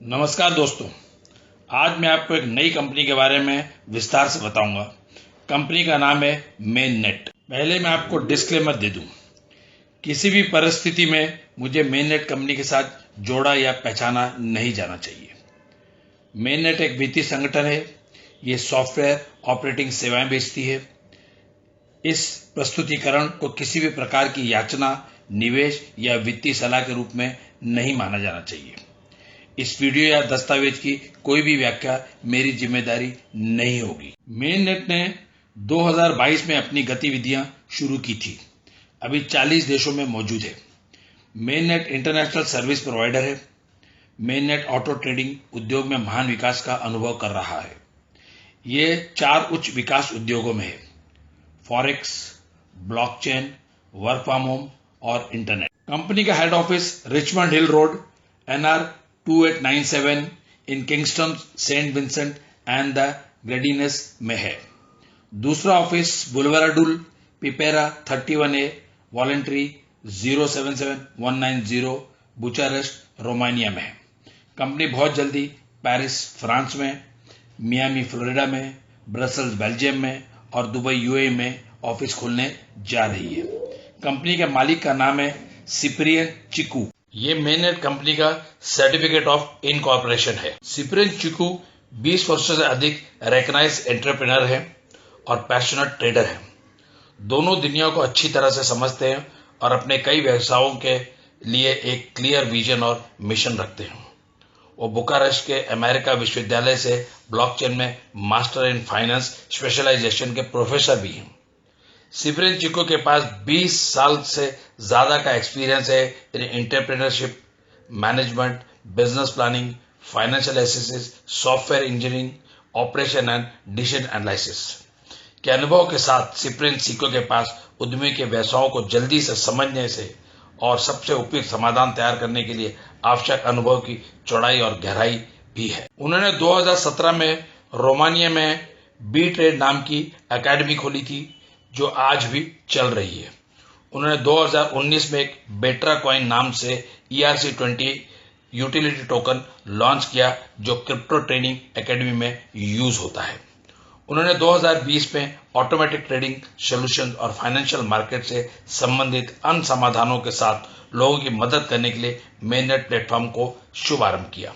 नमस्कार दोस्तों, आज मैं आपको एक नई कंपनी के बारे में विस्तार से बताऊंगा। कंपनी का नाम है मेननेट। पहले मैं आपको डिस्क्लेमर दे दूं, किसी भी परिस्थिति में मुझे मेननेट कंपनी के साथ जोड़ा या पहचाना नहीं जाना चाहिए। मेननेट एक वित्तीय संगठन है। ये सॉफ्टवेयर ऑपरेटिंग सेवाएं बेचती है। इस प्रस्तुतिकरण को किसी भी प्रकार की याचना, निवेश या वित्तीय सलाह के रूप में नहीं माना जाना चाहिए। इस वीडियो या दस्तावेज की कोई भी व्याख्या मेरी जिम्मेदारी नहीं होगी। मेननेट ने 2022 में अपनी गतिविधियां शुरू की थी। अभी 40 देशों में मौजूद है। मेननेट इंटरनेशनल सर्विस प्रोवाइडर है। मेननेट ऑटो ट्रेडिंग उद्योग में महान विकास का अनुभव कर रहा है। ये 4 उच्च विकास उद्योगों में है: forex, blockchain, work from home और इंटरनेट। कंपनी का head office Richmond Hill Road, NR 2897 in Kingston, Saint Vincent and the Grenadines में है। दूसरा office Bulevardul, Pipera 31A, Voluntari 077190, Bucharest, Romania में है। कंपनी बहुत जल्दी पेरिस फ्रांस में, मियामी फ्लोरिडा में, ब्रसल्स बेल्जियम में और दुबई UAE में ऑफिस खोलने जा रही है। कंपनी के मालिक का नाम है सिप्रियन चिकू। ये मेननेट कंपनी का सर्टिफिकेट ऑफ इनकॉर्पोरेशन है। सिप्रियन चिकू 20 वर्षों से अधिक रेकग्नाइज एंटरप्रेन्योर है और पैशनेट ट्रेडर है। दोनों दुनिया को अच्छी तरह से समझते हैं और अपने कई व्यवसायों के लिए एक क्लियर विजन और मिशन रखते हैं। वो बुकारेस्ट के अमेरिका विश्वविद्यालय से ब्लॉकचेन में मास्टर इन फाइनेंस स्पेशलाइजेशन के प्रोफेसर भी हैं। सिप्रियन चिको के पास 20 साल से ज्यादा का एक्सपीरियंस है in entrepreneurship, management, business planning, financial analysis, software engineering, operation and decision analysis के अनुभव के साथ सिप्रियन चिको के पास उद्यमी के व्यवसायों को जल्दी से समझने से और सबसे उपयुक्त समाधान तैयार करने के लिए आवश्यक अनुभव की चौड़ाई और गहराई भी है। उन्होंने 2017 में रोमानिया में बी ट्रेड नाम की एकेडमी खोली थी, जो आज भी चल रही है। उन्होंने 2019 में एक बेट्रा कॉइन नाम से ERC20 यूटिलिटी टोकन लॉन्च किया, जो क्रिप्टो ट्रेडिंग एकेडमी में यूज होता है। उन्होंने 2020 में ऑटोमेटिक ट्रेडिंग सॉल्यूशंस और फाइनेंशियल मार्केट से संबंधित अन्य समाधानों के साथ लोगों की मदद करने के लिए मेननेट प्लेटफॉर्म को शुभारंभ किया।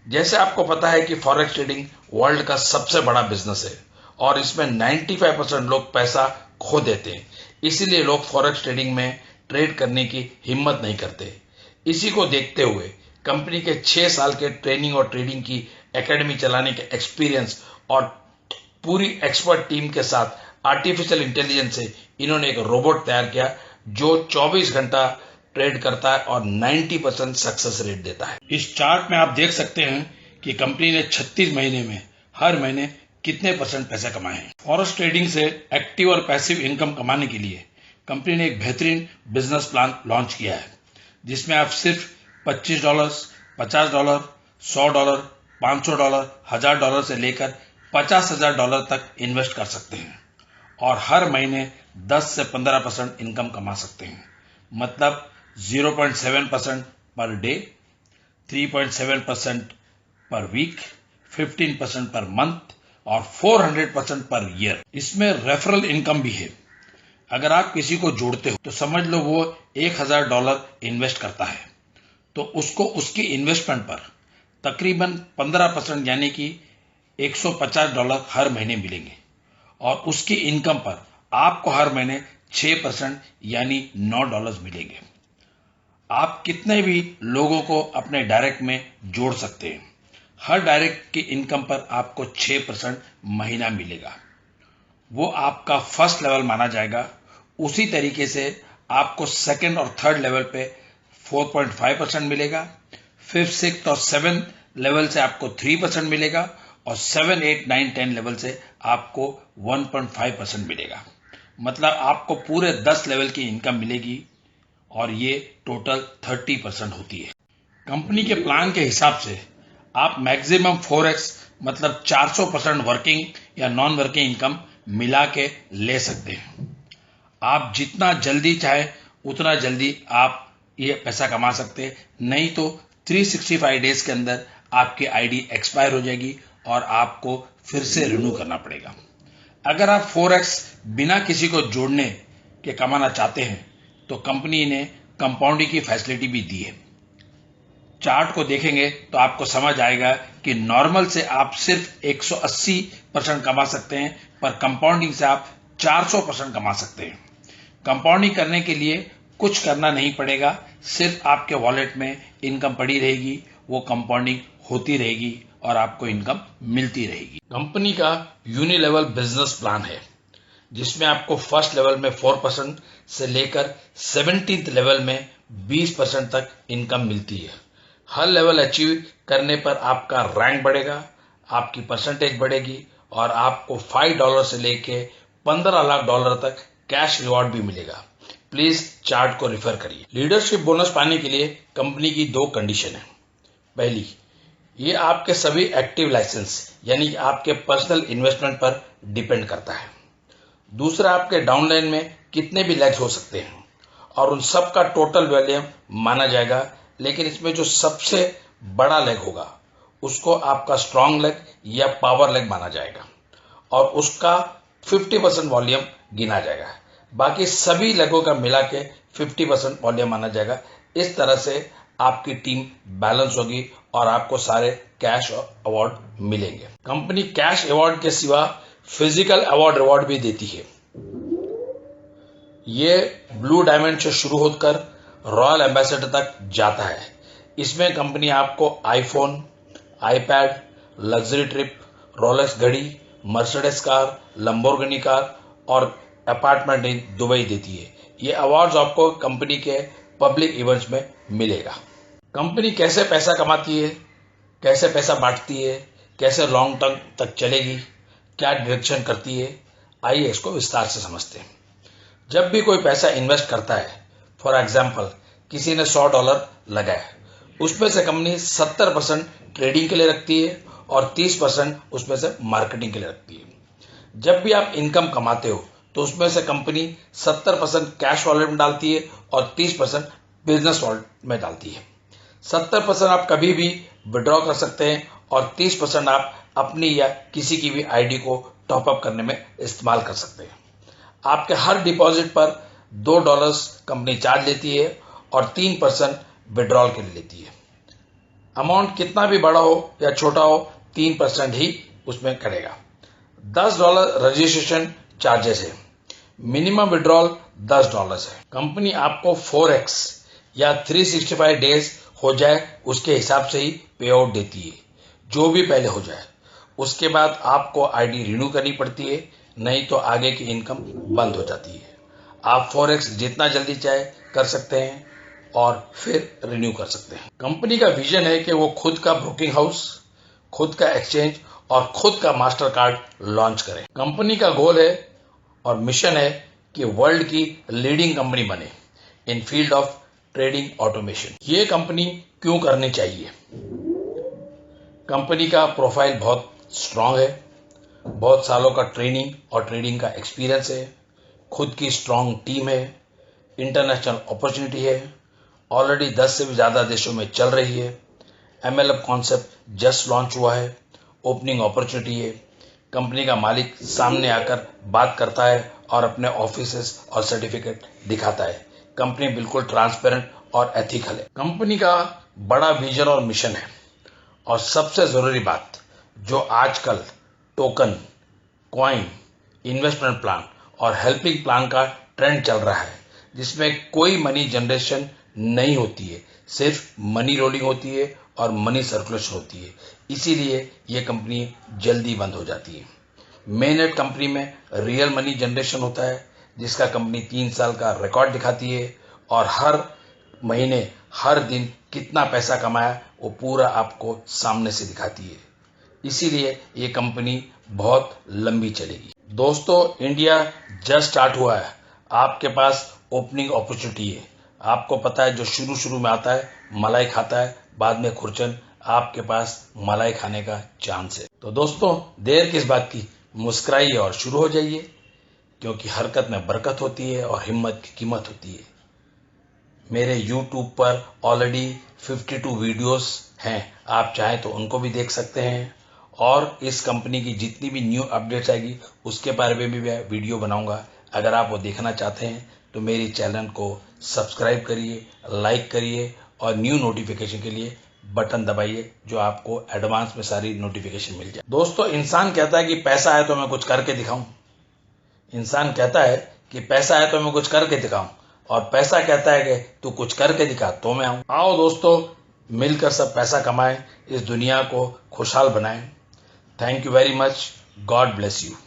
जैसे आपको पता है कि फॉरेक्स ट्रेडिंग वर्ल्ड का सबसे बड़ा बिजनेस है और इसमें 95% लोग पैसा खो देते हैं। इसीलिए लोग फॉरेक्स ट्रेडिंग में ट्रेड करने की हिम्मत नहीं करते। इसी को देखते हुए कंपनी के 6 साल के ट्रेनिंग और ट्रेडिंग की एकेडमी चलाने के एक्सपीरियंस और पूरी एक्सपर्ट टीम के साथ आर्टिफिशियल इंटेलिजेंस से इन्होंने एक रोबोट तैयार किया, जो 24 घंटा ट्रेड करता है और 90% सक्सेस रेट देता है। इस चार्ट में आप देख सकते हैं कि कंपनी ने 36 महीने में हर महीने कितने % पैसे कमाए हैं। फॉरेक्स ट्रेडिंग से एक्टिव और पैसिव इनकम कमाने के लिए कंपनी ने एक बेहतरीन बिजनेस प्लान लॉन्च किया है, जिसमें आप सिर्फ $25, $50, $100, $500, $1000 से लेकर $50,000 तक इन्वेस्ट कर सकते हैं और हर महीने 10 से 15% इनकम कमा सकते हैं। मतलब 0.7% पर डे, 3.7% पर वीक, 15% पर मंथ और 400% पर ईयर। इसमें रेफरल इनकम भी है। अगर आप किसी को जोड़ते हो तो समझ लो वो $1000 इन्वेस्ट करता है, तो उसको उसकी इन्वेस्टमेंट पर तकरीबन 15% यानी कि $150 हर महीने मिलेंगे और उसकी इनकम पर आपको हर महीने 6% यानी $9 मिलेंगे। आप कितने भी लोगों को अपने डायरेक्ट में जोड़ सकते हैं। हर डायरेक्ट की इनकम पर आपको 6% महीना मिलेगा। वो आपका फर्स्ट लेवल माना जाएगा। उसी तरीके से आपको सेकंड और थर्ड लेवल पे 4.5% मिलेगा। फिफ्थ, सिक्स्थ और 7th लेवल से आपको 3% मिलेगा और 7, 8, 9, 10 लेवल से आपको 1.5% मिलेगा। मतलब आपको पूरे 10 लेवल की इनकम मिलेगी और ये टोटल 30% होती है। कंपनी के प्लान के हिसाब से आप मैक्सिमम 4x मतलब 400% वर्किंग या नॉन वर्किंग इनकम मिला के ले सकते हैं। आप जितना जल्दी चाहे उतना जल्दी आप ये पैसा कमा सकते हैं। नहीं तो 365 डेज के अंदर आपकी आईडी एक्सपायर हो जाएगी और आपको फिर से रिन्यू करना पड़ेगा। अगर आप 4x बिना किसी को जोड़ने के कमाना चाहते हैं तो कंपनी ने कंपाउंडिंग की फैसिलिटी भी दी है। चार्ट को देखेंगे तो आपको समझ आएगा कि नॉर्मल से आप सिर्फ 180% कमा सकते हैं, पर कंपाउंडिंग से आप 400% कमा सकते हैं। कंपाउंडिंग करने के लिए कुछ करना नहीं पड़ेगा, सिर्फ आपके वॉलेट में इनकम पड़ी रहेगी, वो कंपाउंडिंग होती रहेगी और आपको इनकम मिलती रहेगी। कंपनी का यूनिलेवल बिजनेस प्लान है जिसमें आपको फर्स्ट लेवल में 4% से लेकर 17th लेवल में 20% तक इनकम मिलती है। हर लेवल अचीव करने पर आपका रैंक बढ़ेगा, आपकी परसेंटेज बढ़ेगी और आपको $5 से लेके $15 लाख तक कैश रिवॉर्ड भी मिलेगा। प्लीज चार्ट को रेफर करिए। लीडरशिप बोनस पाने के लिए कंपनी की 2 कंडीशन है। पहली, ये आपके सभी एक्टिव लाइसेंस यानी कि आपके पर्सनल इन्वेस्टमेंट पर डिपेंड करता है। दूसरा, आपके डाउनलाइन में कितने भी लेग्स हो सकते हैं और उन सब का टोटल वॉल्यूम माना जाएगा, लेकिन इसमें जो सबसे बड़ा लेग होगा उसको आपका स्ट्रॉन्ग लेग या पावर लेग माना जाएगा और उसका 50% वॉल्यूम गिना जाएगा। बाकी सभी लेगों का मिला के 50% वॉल्यूम माना जाएगा। इस तरह से आपकी टीम बैलेंस होगी और आपको सारे कैश अवार्ड मिलेंगे। कंपनी कैश अवार्ड के सिवा फिजिकल अवार्ड रिवॉर्ड भी देती है। ये ब्लू डायमंड से शुरू होकर रॉयल एम्बेसडर तक जाता है। इसमें कंपनी आपको iPhone, iPad, luxury trip, Rolex घड़ी, मर्सिडीज कार, लंबोर्गिनी कार और अपार्टमेंट इन दुबई देती है। ये अवार्ड्स आपको कंपनी के पब्लिक इवेंट्स में मिलेगा। कंपनी कैसे पैसा कमाती है, कैसे पैसा बांटती है, कैसे लॉन्ग टर्म तक चलेगी, क्या डायरेक्शन करती है, आइए इसको विस्तार से समझते हैं। जब भी कोई पैसा इन्वेस्ट करता है, फॉर एग्जाम्पल किसी ने $100 लगाया, उसमें से कंपनी 70% ट्रेडिंग के लिए रखती है और 30% उसमें से मार्केटिंग के लिए रखती है। जब भी आप इनकम कमाते हो तो उसमें से कंपनी 70% कैश वॉलेट में डालती है और 30% बिजनेस वॉलेट में डालती है। 70% आप कभी भी विड्रॉ कर सकते हैं और 30% आप अपनी या किसी की भी आईडी को टॉपअप करने में इस्तेमाल कर सकते हैं। आपके हर डिपॉजिट पर $2 कंपनी चार्ज लेती है और 3% विड्रॉल के लिए लेती है। अमाउंट कितना भी बड़ा हो या छोटा हो, 3% ही उसमें करेगा। $10 रजिस्ट्रेशन चार्जेस है। मिनिमम विड्रॉल $10 है। कंपनी आपको 4x या 365 डेज हो जाए उसके हिसाब से ही पे आउट देती है, जो भी पहले हो जाए। उसके बाद आपको आईडी रिन्यू करनी पड़ती है, नहीं तो आगे की इनकम बंद हो जाती है। आप 4x जितना जल्दी चाहे कर सकते हैं और फिर रिन्यू कर सकते हैं। कंपनी का विजन है कि वो खुद का ब्रोकिंग हाउस, खुद का एक्सचेंज और खुद का मास्टर कार्ड लॉन्च करें। कंपनी का गोल है और मिशन है कि वर्ल्ड की लीडिंग कंपनी बने इन फील्ड ऑफ ट्रेडिंग ऑटोमेशन। ये कंपनी क्यों करनी चाहिए? कंपनी का प्रोफाइल बहुत स्ट्रांग है, बहुत सालों का ट्रेनिंग और ट्रेडिंग का एक्सपीरियंस है, खुद की स्ट्रांग टीम है, इंटरनेशनल अपॉर्चुनिटी है, ऑलरेडी 10 से भी ज़्यादा देशों में चल रही है, MLM कॉन्सेप्ट जस्ट लॉन्च हुआ है, ओपनिंग अपॉर्चुनिटी है, कंपनी का मालिक सामने आकर बात करता है और अपने ऑफिसेस और सर्टिफिकेट दिखाता है। कंपनी बिल्कुल ट्रांसपेरेंट और एथिकल है। कंपनी का बड़ा विजन और मिशन है और सबसे ज़रूरी बात, जो आजकल टोकन, कॉइन, इन्वेस्टमेंट प्लान और हेल्पिंग प्लान का ट्रेंड चल रहा है, जिसमें कोई मनी जनरेशन नहीं होती है, सिर्फ मनी रोलिंग होती है और मनी सर्कुलेशन होती है। इसीलिए ये कंपनी जल्दी बंद हो जाती है। मेननेट कंपनी में रियल मनी जनरेशन होता है, जिसका कंपनी 3 साल का रिकॉर्ड दिखाती है और हर महीने हर दिन कितना पैसा कमाया वो पूरा आपको सामने से दिखाती है। इसीलिए ये कंपनी बहुत लंबी चलेगी। दोस्तों, इंडिया जस्ट स्टार्ट हुआ है, आपके पास ओपनिंग अपॉर्चुनिटी है। आपको पता है जो शुरू में आता है मलाई खाता है, बाद में खुरचन, आपके पास मलाई खाने का चांस है। तो दोस्तों, देर किस बात की, मुस्कुराइए और शुरू हो जाइए, क्योंकि हरकत में बरकत होती है और हिम्मत की कीमत होती है। मेरे YouTube पर ऑलरेडी 52 वीडियोस हैं, आप चाहें तो उनको भी देख सकते हैं। और इस कंपनी की जितनी भी न्यू अपडेट्स आएगी उसके बारे में भी मैं वीडियो बनाऊंगा। अगर आप वो देखना चाहते हैं तो मेरी चैनल को सब्सक्राइब करिए, लाइक करिए और न्यू नोटिफिकेशन के लिए बटन दबाइए, जो आपको एडवांस में सारी नोटिफिकेशन मिल जाए। दोस्तों, इंसान कहता है कि पैसा है तो मैं कुछ करके दिखाऊं। इंसान कहता है कि पैसा है तो मैं कुछ करके दिखाऊं, और पैसा कहता है कि तू कुछ करके दिखा तो मैं आऊं। आओ दोस्तों, मिलकर सब पैसा कमाएं, इस दुनिया को खुशहाल बनाएं। Thank you very much. God bless you.